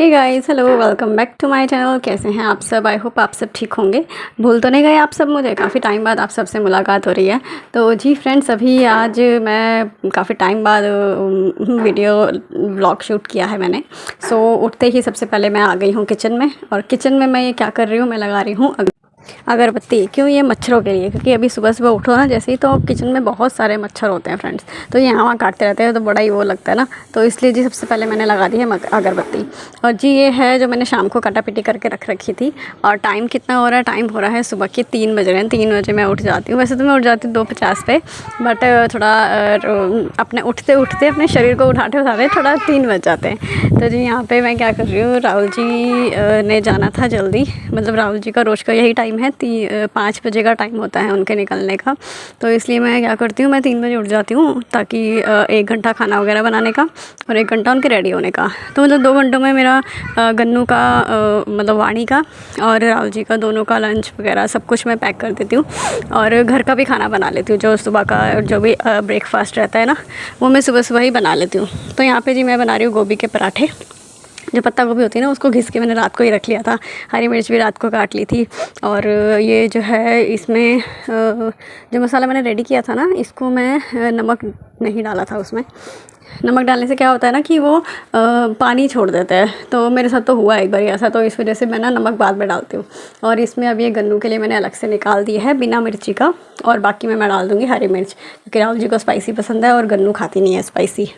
Hey guys, hello, welcome back to my channel. कैसे हैं आप सब? आई होप आप सब ठीक होंगे। भूल तो नहीं गए आप सब मुझे? काफ़ी टाइम बाद आप सबसे मुलाकात हो रही है। तो जी फ्रेंड्स, अभी आज मैं काफ़ी टाइम बाद वीडियो व्लॉग शूट किया है मैंने। उठते ही सबसे पहले मैं आ गई हूँ किचन में। और किचन में मैं ये क्या कर रही हूँ, मैं लगा रही हूँ अगरबत्ती। क्यों? ये मच्छरों के लिए, क्योंकि अभी सुबह सुबह उठो ना जैसे ही, तो किचन में बहुत सारे मच्छर होते हैं फ्रेंड्स। तो ये यहाँ वहाँ काटते रहते हैं, तो बड़ा ही वो लगता है ना। तो इसलिए जी सबसे पहले मैंने लगा दी है अगरबत्ती। और जी ये है जो मैंने शाम को काटा पिटी करके रख रखी थी। और टाइम कितना हो रहा है? टाइम हो रहा है सुबह के 3 बज रहे हैं। 3 बजे मैं उठ जाती हूँ। वैसे तो मैं उठ जाती हूँ 2:50 पे, बट थोड़ा अपने उठते उठते अपने शरीर को उठाते उठाते थोड़ा 3 बज जाते हैं। तो जी यहाँ पे मैं क्या कर रही हूँ, राहुल जी ने जाना था जल्दी। मतलब राहुल जी का रोज़ का यही टाइम है, 5 बजे का टाइम होता है उनके निकलने का। तो इसलिए मैं क्या करती हूँ, मैं 3 बजे उठ जाती हूँ, ताकि 1 घंटा खाना वगैरह बनाने का और 1 घंटा उनके रेडी होने का। तो मतलब 2 घंटों में मेरा गन्नू का मतलब वाणी का और राहुल जी का दोनों का लंच वगैरह सब कुछ मैं पैक कर देती हूँ। और घर का भी खाना बना लेती हूँ, जो सुबह का जो भी ब्रेकफास्ट रहता है ना, वो मैं सुबह सुबह ही बना लेती हूँ। तो यहाँ पे जी मैं बना रही हूँ गोभी के पराठे। जो पत्ता गोभी होती है ना, उसको घिस के मैंने रात को ही रख लिया था। हरी मिर्च भी रात को काट ली थी। और ये जो है इसमें जो मसाला मैंने रेडी किया था ना, इसको मैं नमक नहीं डाला था उसमें। नमक डालने से क्या होता है ना कि वो पानी छोड़ देता है। तो मेरे साथ तो हुआ एक बार ऐसा, तो इस वजह से मैं ना नमक बाद में डालती हूँ। और इसमें अब ये गन्नू के लिए मैंने अलग से निकाल दिया है बिना मिर्ची का। और बाकी में मैं डाल दूँगी हरी मिर्च, क्योंकि राहुल जी को स्पाइसी पसंद है और गन्नू खाती नहीं है स्पाइसी।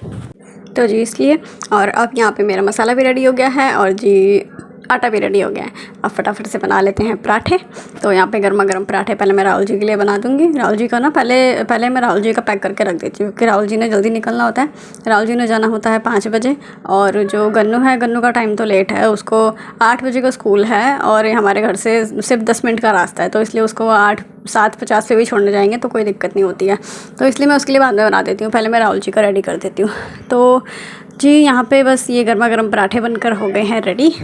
तो जी इसलिए। और अब यहाँ पे मेरा मसाला भी रेडी हो गया है और जी आटा भी रेडी हो गया है। अब फटाफट से बना लेते हैं पराठे। तो यहाँ पे गर्मा गर्म पराठे पहले मैं राहुल जी के लिए बना दूँगी। राहुल जी का ना पहले मैं राहुल जी का पैक करके रख देती हूँ, क्योंकि राहुल जी ने जल्दी निकलना होता है। राहुल जी ने जाना होता है 5 बजे। और जो गन्नू है, गन्नू का टाइम तो लेट है, उसको 8 बजे का स्कूल है और हमारे घर से सिर्फ 10 मिनट का रास्ता है। तो इसलिए उसको 7:50 पे भी छोड़ने जाएंगे तो कोई दिक्कत नहीं होती है। तो इसलिए मैं उसके लिए बाद में बना देती हूँ, पहले मैं राहुल जी का रेडी कर देती हूँ। तो जी यहाँ पे बस ये गर्मा गर्म पराठे बनकर हो गए हैं रेडी।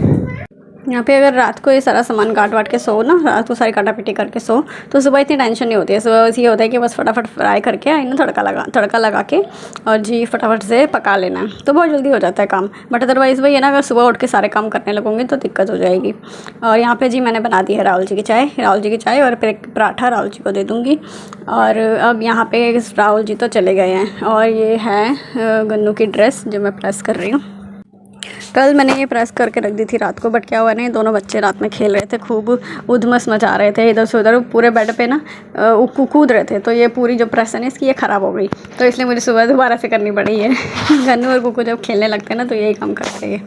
यहाँ पे अगर रात को ये सारा सामान काट वाट के सो ना, रात को सारी काटा पिटी करके सो, तो सुबह इतनी टेंशन नहीं होती है। सुबह बस ये होता है कि बस फटाफट फ्राई करके ना तड़का लगा के और जी फटाफट से पका लेना है, तो बहुत जल्दी हो जाता है काम। बट अदरवाइज़ वही है ना, अगर सुबह उठ के सारे काम करने लगूँगी तो दिक्कत हो जाएगी। और यहाँ पे जी मैंने बना दी है राहुल जी की चाय और फिर एक पराठा राहुल जी को दे दूँगी। और अब यहाँ पे राहुल जी तो चले गए हैं। और ये है गन्नू की ड्रेस जो मैं प्रेस कर रही हूँ। कल मैंने ये प्रेस करके रख दी थी रात को, बट क्या हुआ ना, दोनों बच्चे रात में खेल रहे थे, खूब उधमस मचा रहे थे इधर से उधर, पूरे बेड पे ना कूद रहे थे। तो ये पूरी जो प्रेस है ना इसकी, ये ख़राब हो गई। तो इसलिए मुझे सुबह दोबारा से करनी पड़ी है। गन्नू और कुकू जब खेलने लगते हैं ना, तो यही काम करते हैं।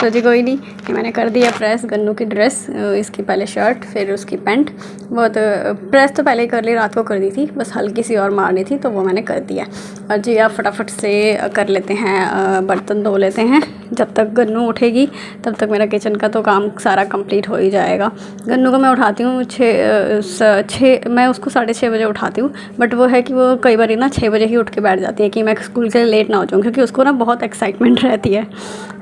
तो जी कोई नहीं, ये मैंने कर दिया प्रेस गन्नू की ड्रेस। इसकी पहले शर्ट फिर उसकी पैंट। बहुत प्रेस तो पहले ही कर ली, रात को कर दी थी, बस हल्की सी और मारनी थी तो वो मैंने कर दिया। और जी आप फटाफट से कर लेते हैं, बर्तन धो लेते हैं। जब तक गन्नू उठेगी तब तक मेरा किचन का तो काम सारा कंप्लीट हो ही जाएगा। गन्नू को मैं उठाती हूँ मैं उसको 6:30 बजे उठाती हूँ। बट वो है कि वो कई बार ना 6 बजे ही उठ के बैठ जाती है कि मैं स्कूल के लिए लेट ना हो जाऊँ, क्योंकि उसको ना बहुत एक्साइटमेंट रहती है।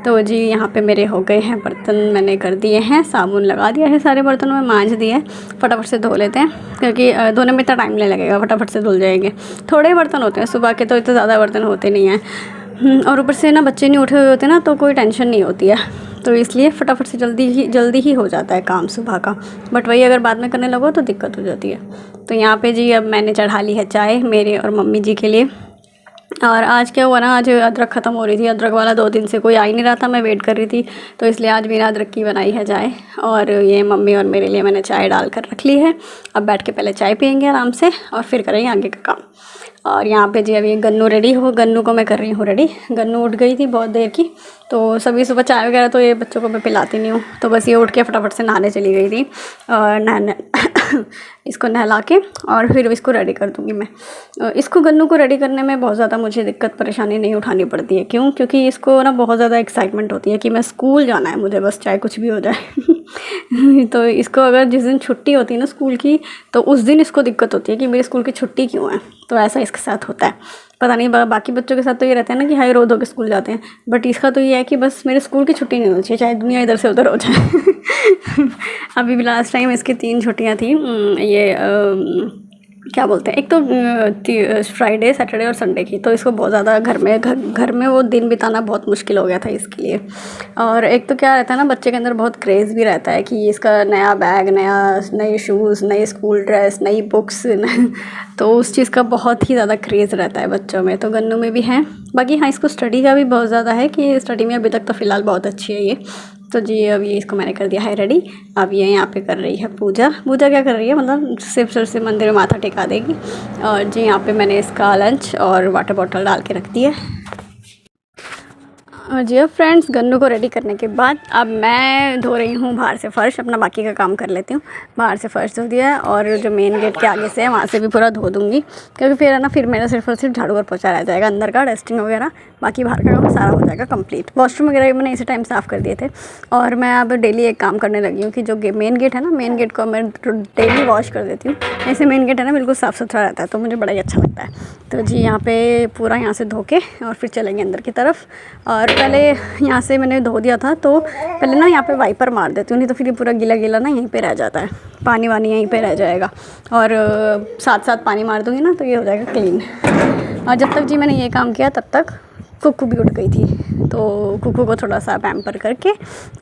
तो जी यहाँ पे मेरे हो गए हैं बर्तन, मैंने कर दिए हैं, साबुन लगा दिया है, सारे बर्तनों में मांज दिए हैं। फटाफट से धो लेते हैं, क्योंकि धोने में इतना टाइम नहीं लगेगा, फटाफट से धुल जाएंगे। थोड़े बर्तन होते हैं सुबह के, तो इतने ज़्यादा बर्तन होते नहीं हैं। और ऊपर से ना बच्चे नहीं उठे हुए होते ना, तो कोई टेंशन नहीं होती है। तो इसलिए फटाफट से जल्दी ही हो जाता है काम सुबह का। बट वही अगर बाद में करने लगो तो दिक्कत हो जाती है। तो यहाँ पे जी अब मैंने चढ़ा ली है चाय मेरे और मम्मी जी के लिए। और आज क्या हुआ ना, आज अदरक ख़त्म हो रही थी, अदरक वाला 2 दिन से कोई आ ही नहीं रहा था, मैं वेट कर रही थी। तो इसलिए आज बिना अदरक की बनाई है चाय। और ये मम्मी और मेरे लिए मैंने चाय डाल कर रख ली है। अब बैठ के पहले चाय पियेंगे आराम से और फिर करेंगे आगे का काम। और यहाँ पे जी अभी गन्नू रेडी हो, गन्नू को मैं कर रही हूँ रेडी। गन्नू उठ गई थी बहुत देर की, तो सभी सुबह चाय वगैरह तो ये बच्चों को मैं पिलाती नहीं हूँ। तो बस ये उठ के फटाफट से नहाने चली गई थी। और इसको नहला के और फिर इसको रेडी कर दूँगी मैं। इसको गन्नू को रेडी करने में बहुत ज़्यादा मुझे दिक्कत परेशानी नहीं उठानी पड़ती है। क्यों? क्योंकि इसको ना बहुत ज़्यादा एक्साइटमेंट होती है कि मैं स्कूल जाना है मुझे, बस चाहे कुछ भी हो जाए। तो इसको अगर जिस दिन छुट्टी होती है ना स्कूल की, तो उस दिन इसको दिक्कत होती है कि मेरी स्कूल की छुट्टी क्यों है। तो ऐसा इसके साथ होता है। पता नहीं बाकी बच्चों के साथ तो ये रहता है ना कि हाई रो धो के स्कूल जाते हैं, बट इसका तो ये है कि बस मेरे स्कूल की छुट्टी नहीं होनी चाहिए, चाहे दुनिया इधर से उधर हो जाए। अभी भी लास्ट टाइम इसकी 3 छुट्टियाँ थी। ये क्या बोलते हैं, एक तो फ्राइडे सैटरडे और संडे की, तो इसको बहुत ज़्यादा घर में वो दिन बिताना बहुत मुश्किल हो गया था इसके लिए। और एक तो क्या रहता है ना, बच्चे के अंदर बहुत क्रेज़ भी रहता है कि इसका नया बैग, नए शूज़, नई स्कूल ड्रेस, नई बुक्स तो उस चीज़ का बहुत ही ज़्यादा क्रेज़ रहता है बच्चों में, तो गन्नू में भी है। बाकी हाँ, इसको स्टडी का भी बहुत ज़्यादा है कि स्टडी में अभी तक तो फ़िलहाल बहुत अच्छी है ये। तो जी अब ये इसको मैंने कर दिया है रेडी। अब ये यहाँ पे कर रही है पूजा। पूजा क्या कर रही है, मतलब सिर्फ से मंदिर में माथा टेका देगी। और जी यहाँ पे मैंने इसका लंच और वाटर बॉटल डाल के रख दी है। और जी अब फ्रेंड्स, गन्नू को रेडी करने के बाद अब मैं धो रही हूँ बाहर से फ़र्श, अपना बाकी का काम कर लेती हूँ। बाहर से फ़र्श धो दिया है और जो मेन गेट के आगे से है वहाँ से भी पूरा धो दूँगी, क्योंकि फिर है ना, फिर मेरा सिर्फ और सिर्फ झाड़ू और पोछा रह जाएगा, अंदर का डस्टिंग वगैरह, बाकी बाहर का काम सारा हो जाएगा कंप्लीट। वॉशरूम वगैरह मैंने इसी टाइम साफ़ कर दिए थे। और मैं अब डेली एक काम करने लगी हूँ कि जो मेन गेट है ना, मेन गेट को मैं डेली वॉश कर देती हूँ। ऐसे मेन गेट है ना, बिल्कुल साफ़ सुथरा रहता है, तो मुझे बड़ा ही अच्छा लगता है। तो जी यहाँ पे पूरा यहाँ से धो के और फिर चलेंगे अंदर की तरफ। और पहले यहाँ से मैंने धो दिया था, तो पहले ना यहाँ पे वाइपर मार देती हूँ, नहीं तो फिर ये पूरा गीला गीला ना यहीं पे रह जाता है, पानी वानी यहीं पे रह जाएगा। और साथ साथ पानी मार दूँगी ना तो ये हो जाएगा क्लीन। और जब तक जी मैंने ये काम किया तब तक कुक्कू भी उठ गई थी, तो कुक्कू को थोड़ा सा पैम्पर करके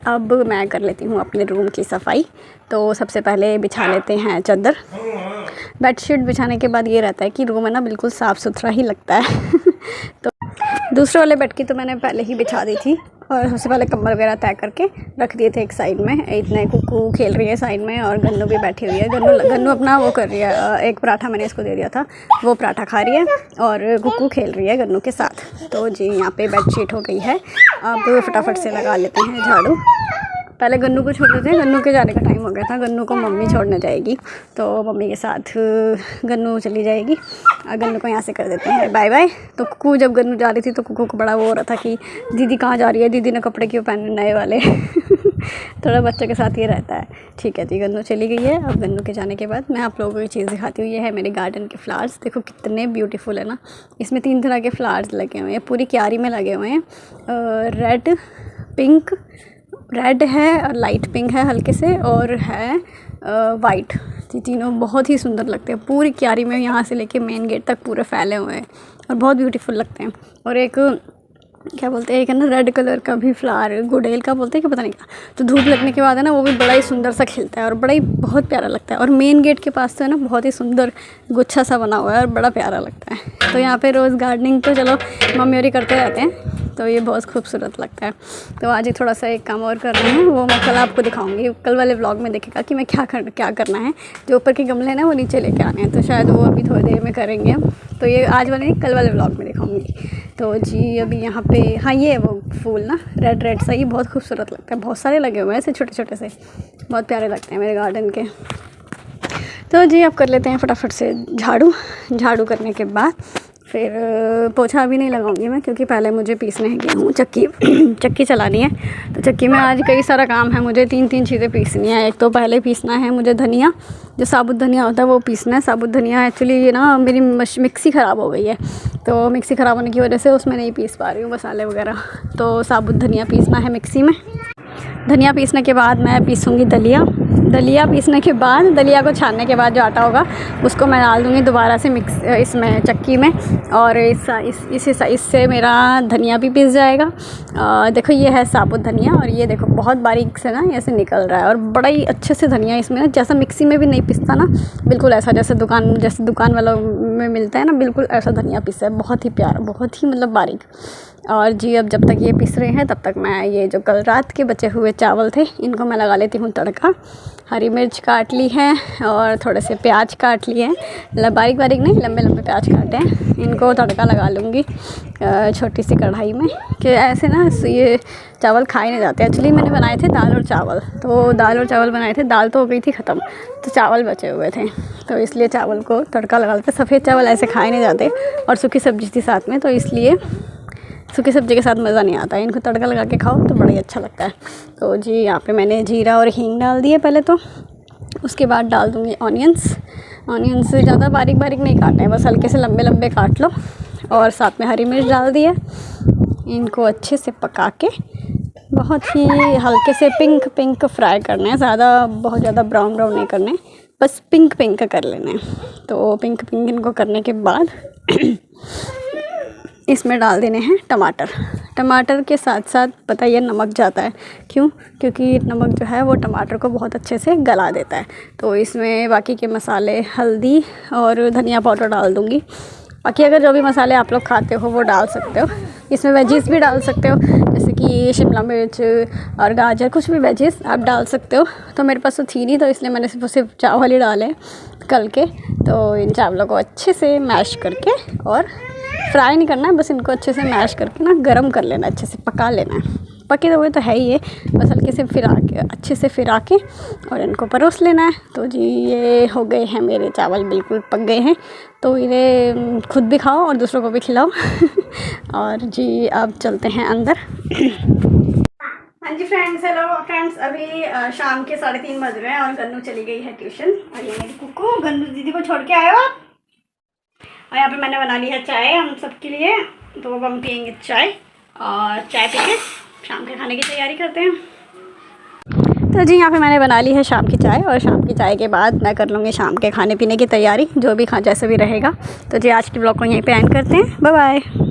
अब मैं कर लेती हूँ अपने रूम की सफाई। तो सबसे पहले बिछा लेते हैं चादर। बेडशीट बिछाने के बाद ये रहता है कि रूम है ना बिल्कुल साफ़ सुथरा ही लगता है। तो दूसरे वाले बेड की तो मैंने पहले ही बिछा दी थी और सबसे पहले कम्बल वगैरह तय करके रख दिए थे एक साइड में। इतने कुक्कू खेल रही है साइड में और गन्नू भी बैठी हुई है। गन्नू अपना वो कर रही है, एक पराठा मैंने इसको दे दिया था, वो पराठा खा रही है और कुक्कू खेल रही है गन्नू के साथ। तो जी यहाँ पे बेडशीट हो गई है, अब फटाफट से लगा लेते हैं झाड़ू। पहले गन्नू को छोड़ देते हैं, गन्नू के जाने का टाइम हो गया था, गन्नू को मम्मी छोड़ने जाएगी, तो मम्मी के साथ गन्नू चली जाएगी। गन्नू को यहाँ से कर देते हैं बाय बाय। तो कुक्कू जब गन्नू जा रही थी तो कुक्कू को बड़ा वो हो रहा था कि दीदी कहाँ जा रही है, दीदी ने कपड़े क्यों पहने नए वाले। थोड़ा बच्चों के साथ ये रहता है। ठीक है जी, गन्नू चली गई है। अब गन्नू के जाने के बाद मैं आप लोगों को ये चीज़ दिखाती हूँ। ये है मेरे गार्डन के फ्लावर्स, देखो कितने ब्यूटीफुल है ना। इसमें 3 तरह के फ्लावर्स लगे हुए हैं, पूरी क्यारी में लगे हुए हैं। रेड, पिंक, रेड है और लाइट पिंक है हल्के से, और है वाइट। तीनों बहुत ही सुंदर लगते हैं, पूरी क्यारी में यहाँ से लेके मेन गेट तक पूरे फैले हुए हैं और बहुत ब्यूटीफुल लगते हैं। और एक क्या बोलते हैं, एक है ना रेड कलर का भी फ्लावर, गुड़ैल का बोलते हैं कि पता नहीं क्या, तो धूप लगने के बाद है ना वो भी बड़ा ही सुंदर सा खिलता है और बड़ा ही बहुत प्यारा लगता है। और मेन गेट के पास तो है ना बहुत ही सुंदर गुच्छा सा बना हुआ है और बड़ा प्यारा लगता है। तो यहाँ पे रोज़ गार्डनिंग तो चलो मम्मी और ही करते रहते हैं, तो ये बहुत खूबसूरत लगता है। तो आज ही थोड़ा सा एक काम और कर रही हूँ, वो मैं कल आपको दिखाऊंगी। कल वाले व्लॉग में देखेगा कि मैं क्या करना है। जो ऊपर के गमले हैं ना वो नीचे लेके आने हैं, तो शायद वो अभी थोड़ी देर में करेंगे हम। तो ये आज वाले कल वाले व्लॉग में दिखाऊंगी। तो जी अभी यहाँ पे हाँ, ये वो फूल ना रेड सा, ये बहुत खूबसूरत लगता है। बहुत सारे लगे हुए हैं ऐसे छोटे छोटे से, बहुत प्यारे लगते हैं मेरे गार्डन के। तो जी अब कर लेते हैं फटाफट से झाड़ू। झाड़ू करने के बाद फिर पोछा भी नहीं लगाऊंगी मैं, क्योंकि पहले मुझे पीसने हैं गेहूँ, चक्की चलानी है। तो चक्की में आज कई सारा काम है, मुझे 3 चीज़ें पीसनी है। एक तो पहले पीसना है मुझे धनिया, जो साबुत धनिया होता है वो पीसना है। साबुत धनिया एक्चुअली ये ना मेरी मिक्सी ख़राब हो गई है, तो मिक्सी ख़राब होने की वजह से उसमें नहीं पीस पा रही हूँ मसाले वगैरह। तो साबुत धनिया पीसना है मिक्सी में। धनिया पीसने के बाद मैं पीसूँगी दलिया पीसने के बाद, दलिया को छानने के बाद जो आटा होगा उसको मैं डाल दूँगी दोबारा से इसमें चक्की में, और इससे मेरा धनिया भी पीस जाएगा। देखो ये है साबुत धनिया, और ये देखो बहुत बारीक से ना ऐसे निकल रहा है, और बड़ा ही अच्छे से धनिया इसमें ना, जैसा मिक्सी में भी नहीं पिसता ना, बिल्कुल ऐसा जैसे दुकान वालों में मिलता है ना, बिल्कुल ऐसा धनिया पिसा है, बहुत ही प्यारा, बहुत ही मतलब बारीक। और जी अब जब तक ये पिस रहे हैं तब तक मैं ये जो कल रात के बचे हुए चावल थे इनको मैं लगा लेती हूँ तड़का। हरी मिर्च काट ली है और थोड़े से प्याज काट लिए हैं, बारीक बारीक नहीं, लंबे लंबे प्याज काटे हैं। इनको तड़का लगा लूँगी छोटी सी कढ़ाई में, कि ऐसे ना ये चावल खाए नहीं जाते। एक्चुअली मैंने बनाए थे दाल और चावल, तो दाल और चावल बनाए थे, दाल तो हो गई थी ख़त्म, तो चावल बचे हुए थे, तो इसलिए चावल को तड़का लगा लेते। सफ़ेद चावल ऐसे खाए नहीं जाते, और सूखी सब्ज़ी थी साथ में, तो इसलिए सूखी सब्ज़ी के साथ मज़ा नहीं आता है, इनको तड़का लगा के खाओ तो बड़ा ही अच्छा लगता है। तो जी यहाँ पे मैंने जीरा और हींग डाल दिए पहले, तो उसके बाद डाल दूँगी ऑनियंस ज़्यादा बारीक बारीक नहीं काटना है, बस हल्के से लंबे लंबे काट लो, और साथ में हरी मिर्च डाल दिए। इनको अच्छे से पका के बहुत ही हल्के से पिंक फ्राई करना है, बहुत ज़्यादा ब्राउन नहीं करने, बस पिंक पिंक कर लेना है। तो पिंक पिंक इनको करने के बाद इसमें डाल देने हैं टमाटर। टमाटर के साथ साथ पता ही है नमक जाता है, क्यों? क्योंकि नमक जो है वो टमाटर को बहुत अच्छे से गला देता है। तो इसमें बाकी के मसाले, हल्दी और धनिया पाउडर डाल दूँगी। बाकी अगर जो भी मसाले आप लोग खाते हो वो डाल सकते हो। इसमें वेजिस भी डाल सकते हो, जैसे कि शिमला मिर्च और गाजर, कुछ भी वेजिस आप डाल सकते हो। तो मेरे पास तो थी नहीं, तो इसलिए मैंने सिर्फ चावल ही डाले कल के। तो इन चावलों को अच्छे से मैश करके, और फ्राई नहीं करना है, बस इनको अच्छे से मैश करके ना गरम कर लेना, अच्छे से पका लेना है। पके हुए तो है ही ये, बस हल्के से अच्छे से फिरा के और इनको परोस लेना है। तो जी ये हो गए हैं मेरे चावल, बिल्कुल पक गए हैं। तो इन्हें खुद भी खाओ और दूसरों को भी खिलाओ। और जी अब चलते हैं अंदर। हाँ जी फ्रेंड्स, हेलो फ्रेंड्स, अभी शाम के 3:30 बज रहे हैं और गन्नू चली गई है ट्यूशन। और ये मेरी कुकू, गन्नू दीदी को छोड़ के आए हो आप। और यहाँ पे मैंने बना ली है चाय हम सबके लिए, तो अब हम पियेंगे चाय, और चाय पी के शाम के खाने की तैयारी करते हैं। तो जी यहाँ पे मैंने बना ली है शाम की चाय, और शाम की चाय के बाद मैं कर लूँगी शाम के खाने पीने की तैयारी, जो भी जैसे भी रहेगा। तो जी आज की ब्लॉग को यहीं पे एंड करते हैं। Bye bye.